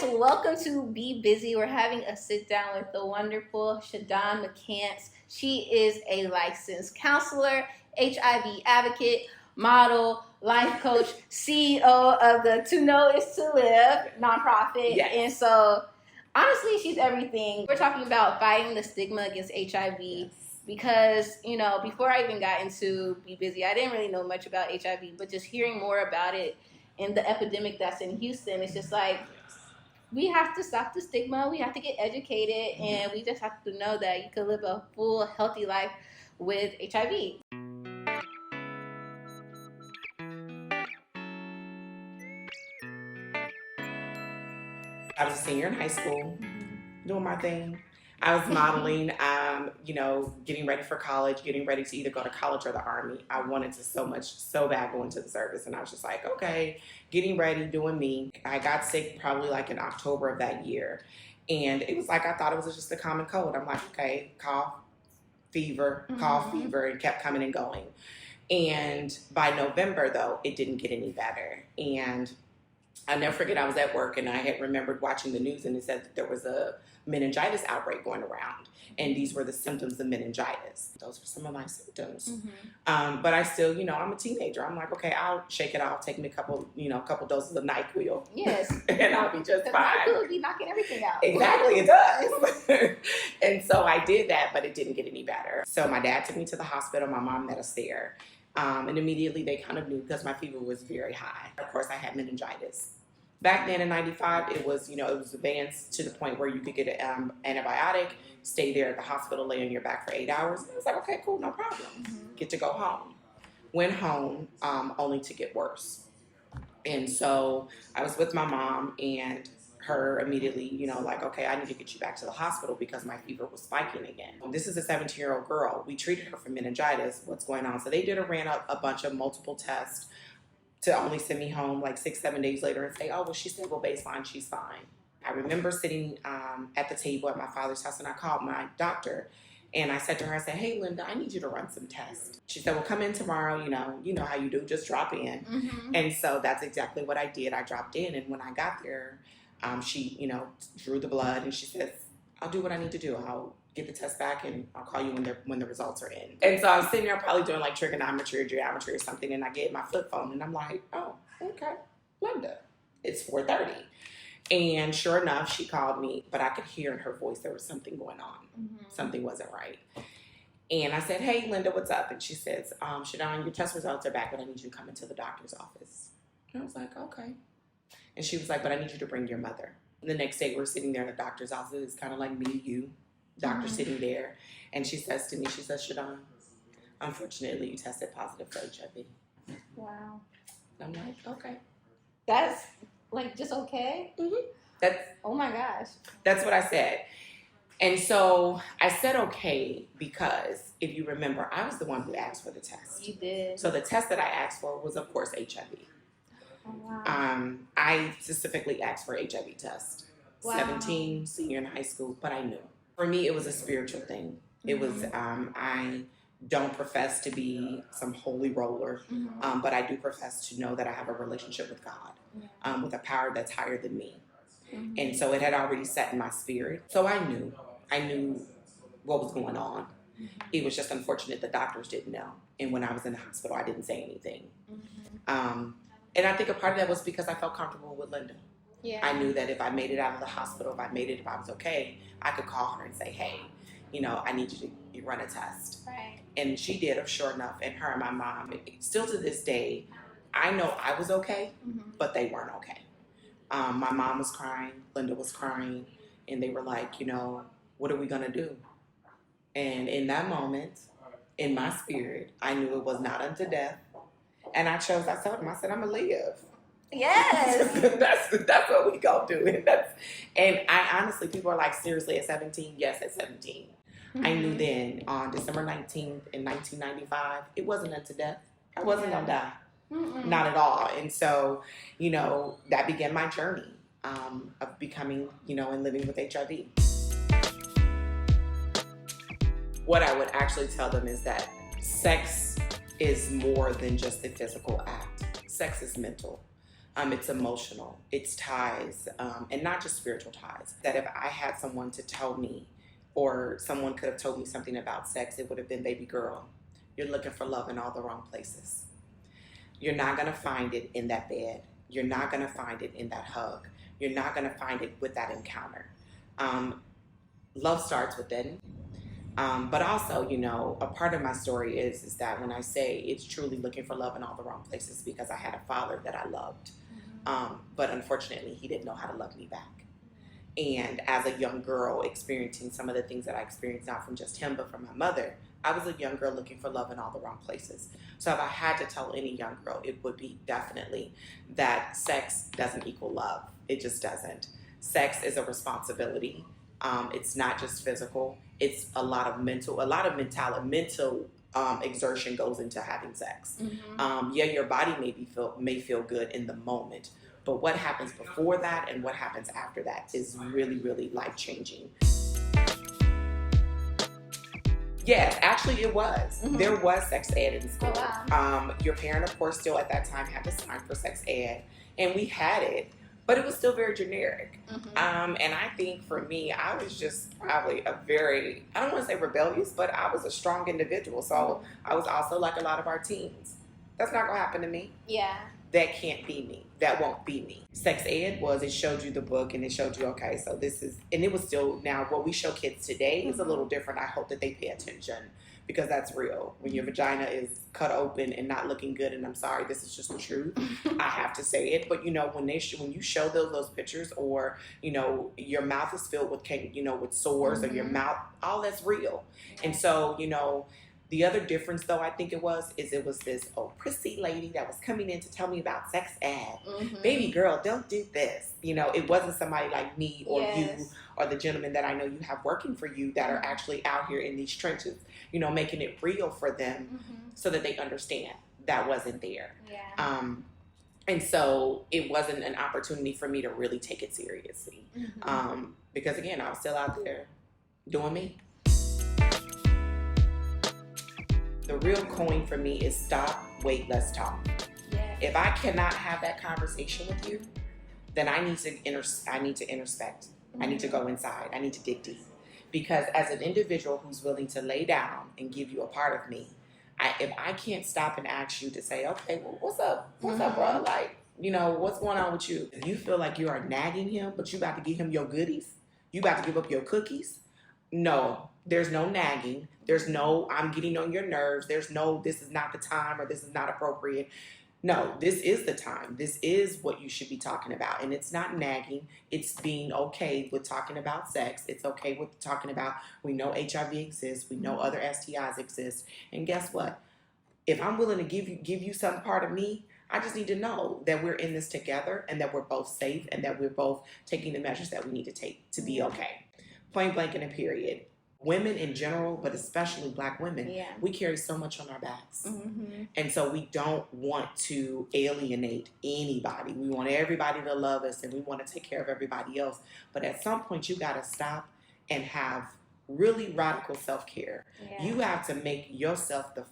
welcome to Be Busy. We're having a sit down with the wonderful Shadawn McCants. She is a licensed counselor, HIV advocate, model, life coach, CEO of the To Know Is To Live nonprofit. Yes. And so, honestly, she's everything. We're talking about fighting the stigma against HIV because, you know, before I even got into Be Busy, I didn't really know much about HIV, but just hearing more about it and the epidemic that's in Houston, it's just like, we have to stop the stigma, we have to get educated, and we just have to know that you can live a full, healthy life with HIV. I was a senior in high school, doing my thing. I was modeling, getting ready for college, getting ready to either go to college or the Army. I wanted to so bad go into the service. And I was just like, okay, getting ready, doing me. I got sick probably like in October of that year. And it was like, I thought it was just a common cold. I'm like, okay, cough, fever, and kept coming and going. And by November, though, it didn't get any better. And I never forget, I was at work and I had remembered watching the news and it said that there was a meningitis outbreak going around. And these were the symptoms of meningitis. Those were some of my symptoms. But I still, I'm a teenager. I'm like, okay, I'll shake it off. Take me a couple doses of NyQuil. Yes. And I'll be just fine. NyQuil will be knocking everything out. Exactly, it does. And so I did that, but it didn't get any better. So my dad took me to the hospital. My mom met us there. And immediately they kind of knew because my fever was very high. Of course, I had meningitis. Back then in 95, it was advanced to the point where you could get an antibiotic, stay there at the hospital, lay on your back for 8 hours. And I was like, okay, cool, no problem. Get to go home. Went home only to get worse. And so I was with my mom and her immediately, okay, I need to get you back to the hospital because my fever was spiking again. This is a 17-year-old girl. We treated her for meningitis. What's going on? So they ran a bunch of multiple tests to only send me home like 6-7 days later and say, oh, well, she's stable baseline, she's fine. I remember sitting at the table at my father's house and I called my doctor and I said to her, I said, hey, Linda, I need you to run some tests. She said, well, come in tomorrow, you know how you do, just drop in. And so that's exactly what I did. I dropped in and when I got there, she, drew the blood and she says, I'll do what I need to do. I'll get the test back and I'll call you when the results are in. And so I was sitting there probably doing like trigonometry or geometry or something and I get my flip phone and I'm like, oh, okay, Linda, it's 4:30. And sure enough, she called me, but I could hear in her voice there was something going on. Something wasn't right. And I said, hey, Linda, what's up? And she says, Shadawn, your test results are back, but I need you to come into the doctor's office. And I was like, okay. And she was like, but I need you to bring your mother. And the next day we're sitting there in the doctor's office. It's kind of like me, you, doctor sitting there. And she says to me, Shadawn, unfortunately you tested positive for HIV. Wow. I'm like, okay. That's like just okay? Oh my gosh. That's what I said. And so I said okay because if you remember, I was the one who asked for the test. You did. So the test that I asked for was, of course, HIV. Oh, wow. I specifically asked for HIV test. Wow. 17, senior in high school, but I knew. For me, it was a spiritual thing. It was, I don't profess to be some holy roller, but I do profess to know that I have a relationship with God, with a power that's higher than me. And so it had already set in my spirit. So I knew what was going on. It was just unfortunate the doctors didn't know. And when I was in the hospital, I didn't say anything. And I think a part of that was because I felt comfortable with Linda. Yeah. I knew that if I made it out of the hospital, if I was okay, I could call her and say, hey, I need you to run a test. Right. And she did, sure enough, and her and my mom, still to this day, I know I was okay, but they weren't okay. My mom was crying, Linda was crying, and they were like, what are we going to do? And in that moment, in my spirit, I knew it was not unto death. And I told them, I said, I'm going to live. Yes. that's what we gonna do. And I honestly, people are like, seriously, at 17? Yes, at 17. I knew then on December 19th in 1995, it wasn't unto death. I wasn't gonna die. Not at all. And so, that began my journey of becoming, and living with HIV. What I would actually tell them is that sex is more than just the physical act. Sex is mental. It's emotional, it's ties, and not just spiritual ties. That if I had someone to tell me, or someone could have told me something about sex, it would have been, baby girl, you're looking for love in all the wrong places. You're not going to find it in that bed. You're not going to find it in that hug. You're not going to find it with that encounter. Love starts within. But also, you know, a part of my story is that when I say it's truly looking for love in all the wrong places, because I had a father that I loved. But unfortunately, he didn't know how to love me back. And as a young girl experiencing some of the things that I experienced, not from just him, but from my mother, I was a young girl looking for love in all the wrong places. So if I had to tell any young girl, it would be definitely that sex doesn't equal love. It just doesn't. Sex is a responsibility. It's not just physical. It's a lot of mental exertion goes into having sex. Yeah, your body may feel good in the moment, but what happens before that and what happens after that is really, really life-changing. Yes, actually it was. There was sex ed in school. Oh, wow. Your parent, of course, still at that time had to sign for sex ed, and we had it, but it was still very generic. And I think for me, I was just probably I don't want to say rebellious, but I was a strong individual. So I was also like a lot of our teens. That's not going to happen to me. Yeah. That can't be me. That won't be me. Sex ed it showed you the book and it showed you, okay, so this is, and it was still, now what we show kids today is a little different. I hope that they pay attention because that's real. When your vagina is cut open and not looking good, and I'm sorry, this is just the truth. I have to say it, but you know, when you show those pictures, or you know, your mouth is filled with, you know, with sores, or your mouth, all that's real. And so, you know, the other difference, though, I think it was this prissy lady that was coming in to tell me about sex ed. Baby girl, don't do this. You know, it wasn't somebody like me or you or the gentleman that I know you have working for you that are actually out here in these trenches, you know, making it real for them so that they understand that wasn't there. Yeah. And so it wasn't an opportunity for me to really take it seriously. Because, again, I was still out there doing me. The real coin for me is stop, wait, let's talk. Yeah. If I cannot have that conversation with you, then I need to introspect. I need to go inside. I need to dig deep. Because as an individual who's willing to lay down and give you a part of me, if I can't stop and ask you to say, okay, well, what's up? What's up, bro? Like, you know, what's going on with you? If you feel like you are nagging him, but you about to give him your goodies, you about to give up your cookies, no. There's no nagging. There's no, I'm getting on your nerves. There's no, this is not the time, or this is not appropriate. No, this is the time. This is what you should be talking about. And it's not nagging. It's being okay with talking about sex. It's okay with talking about, we know HIV exists. We know other STIs exist. And guess what? If I'm willing to give you some part of me, I just need to know that we're in this together and that we're both safe and that we're both taking the measures that we need to take to be okay. Point blank and a period. Women in general, but especially Black women, we carry so much on our backs. And so we don't want to alienate anybody. We want everybody to love us and we want to take care of everybody else. But at some point, you got to stop and have really radical self-care. You have to make yourself the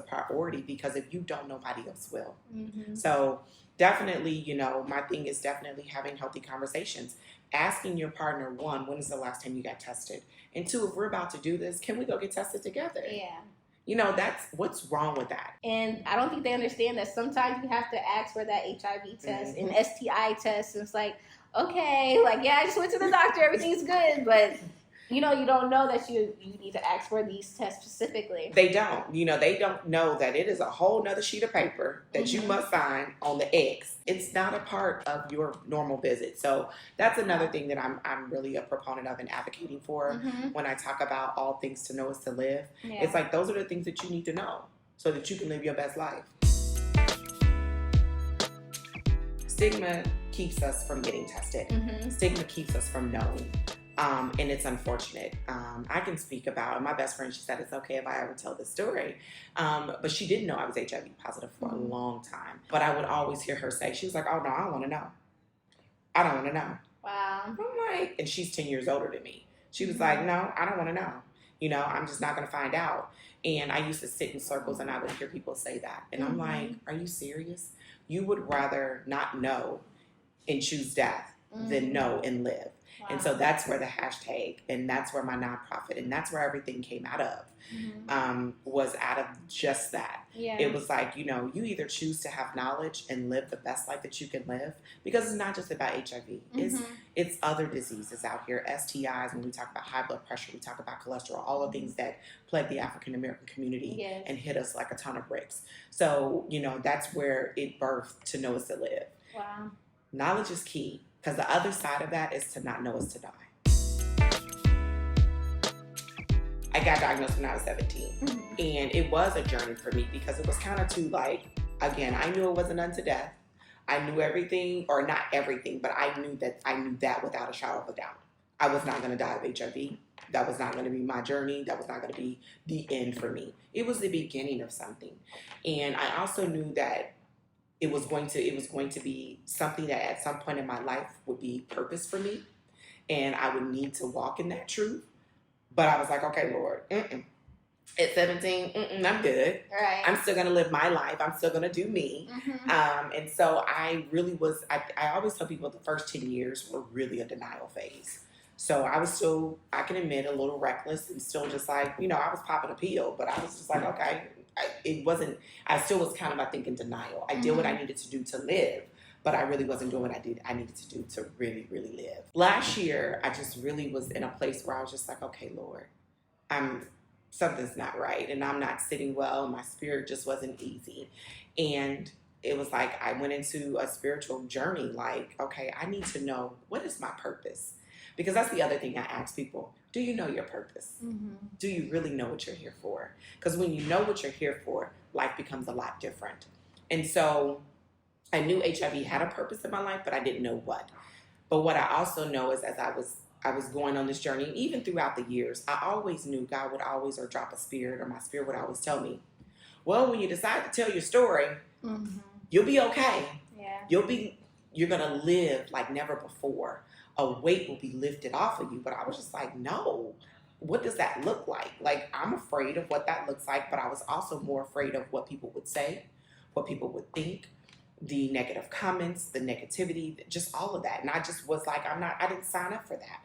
priority, because if you don't, nobody else will. So definitely, you know, my thing is definitely having healthy conversations. Asking your partner, one, when is the last time you got tested? And two, if we're about to do this, can we go get tested together? Yeah. You know, that's what's wrong with that. And I don't think they understand that sometimes you have to ask for that HIV test and STI test. And it's like, okay, like, yeah, I just went to the doctor, everything's good, but you know, you don't know that you need to ask for these tests specifically. They don't. You know, they don't know that it is a whole nother sheet of paper that you must sign on the X. It's not a part of your normal visit. So that's another thing that I'm really a proponent of and advocating for when I talk about all things to know is to live. It's like those are the things that you need to know so that you can live your best life. Stigma keeps us from getting tested. Stigma keeps us from knowing. And it's unfortunate. I can speak about, my best friend, she said it's okay if I ever tell this story. But she didn't know I was HIV positive for a long time. But I would always hear her say, she was like, oh no, I don't want to know. I don't want to know. Wow. I'm like, and she's 10 years older than me. She was like, no, I don't want to know. You know, I'm just not going to find out. And I used to sit in circles and I would hear people say that. And I'm like, are you serious? you would rather not know and choose death than know and live. Wow. And so that's where the hashtag, and that's where my nonprofit, and that's where everything came out of, was out of just that. Yeah. It was like, you know, you either choose to have knowledge and live the best life that you can live, because it's not just about HIV. It's other diseases out here, STIs. When we talk about high blood pressure, we talk about cholesterol, all the things that plague the African American community and hit us like a ton of bricks. So, you know, that's where it birthed To Know Is to Live. Wow. Knowledge is key, because the other side of that is to not know is to die. I got diagnosed when I was 17, and it was a journey for me, because it was kind of to like, again, I knew it wasn't unto death. I knew everything, or not everything, but I knew that without a shadow of a doubt. I was not going to die of HIV. That was not going to be my journey. That was not going to be the end for me. It was the beginning of something. And I also knew that it was going to be something that at some point in my life would be purpose for me, and I would need to walk in that truth. But I was like, okay, Lord, at 17, I'm good. Right. I'm still going to live my life. I'm still going to do me. And so I really was, I always tell people the first 10 years were really a denial phase. So I was still, I can admit, a little reckless, and still just like, you know, I was popping a pill, but I was just like, okay, I still was kind of, I think, in denial. I did what I needed to do to live, but I really wasn't doing what I needed to do to really, really live. Last year, I just really was in a place where I was just like, okay, Lord, something's not right, and I'm not sitting well. My spirit just wasn't easy. And it was like I went into a spiritual journey, like, okay, I need to know, what is my purpose? Because that's the other thing I ask people. Do you know your purpose? Do you really know what you're here for? Because when you know what you're here for, life becomes a lot different. And so I knew HIV had a purpose in my life, but I didn't know what. But what I also know is, as I was going on this journey, even throughout the years, I always knew God would always drop a spirit, or my spirit would always tell me, well, when you decide to tell your story, you'll be okay. Yeah. You're going to live like never before. A weight will be lifted off of you. But I was just like, no, what does that look like? Like, I'm afraid of what that looks like, but I was also more afraid of what people would say, what people would think, the negative comments, the negativity, just all of that. And I just was like, I didn't sign up for that.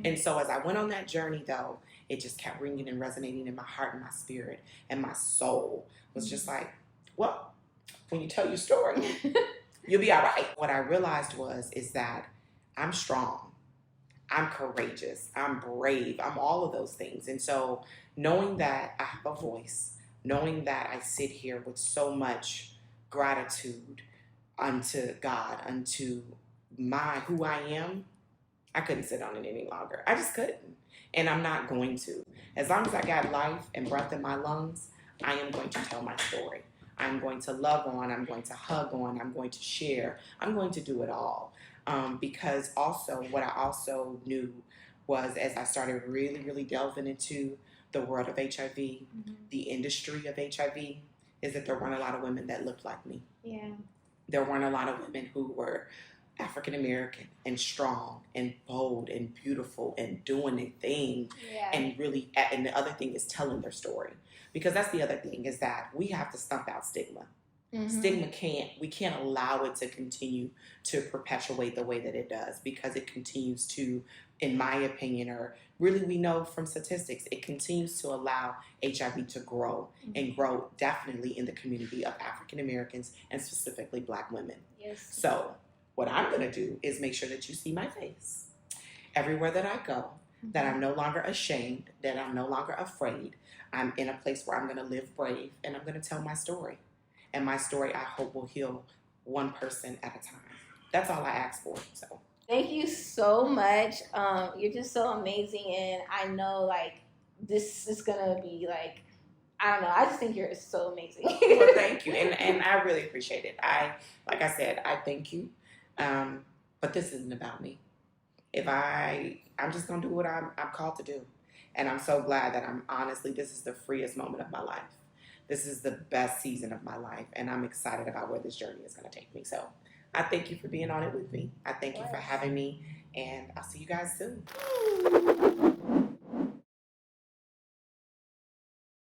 And so as I went on that journey, though, it just kept ringing and resonating in my heart and my spirit, and my soul was just like, well, when you tell your story, you'll be all right. What I realized is that I'm strong, I'm courageous, I'm brave, I'm all of those things. And so knowing that I have a voice, knowing that I sit here with so much gratitude unto God, unto who I am, I couldn't sit on it any longer. I just couldn't. And I'm not going to. As long as I got life and breath in my lungs, I am going to tell my story. I'm going to love on, I'm going to hug on, I'm going to share, I'm going to do it all. Because also, what I also knew was, as I started really, really delving into the world of HIV, the industry of HIV, is that there weren't a lot of women that looked like me. Yeah. There weren't a lot of women who were African American and strong and bold and beautiful and doing their thing. Yeah. And the other thing is telling their story. Because that's the other thing, is that we have to stomp out stigma. Stigma we can't allow it to continue to perpetuate the way that it does, because it continues to, in my opinion, or really we know from statistics, it continues to allow HIV to grow and grow definitely in the community of African Americans and specifically Black women. Yes. So what I'm going to do is make sure that you see my face everywhere that I go, that I'm no longer ashamed, that I'm no longer afraid. I'm in a place where I'm going to live brave, and I'm going to tell my story. And my story, I hope, will heal one person at a time. That's all I ask for. So thank you so much. You're just so amazing, and I know, like, this is gonna be like, I don't know. I just think you're so amazing. Well, thank you, and I really appreciate it. Like I said, I thank you. But this isn't about me. I'm just gonna do what I'm called to do, and I'm so glad that this is the freest moment of my life. This is the best season of my life, and I'm excited about where this journey is going to take me. So I thank you for being on it with me. I thank you for having me, and I'll see you guys soon.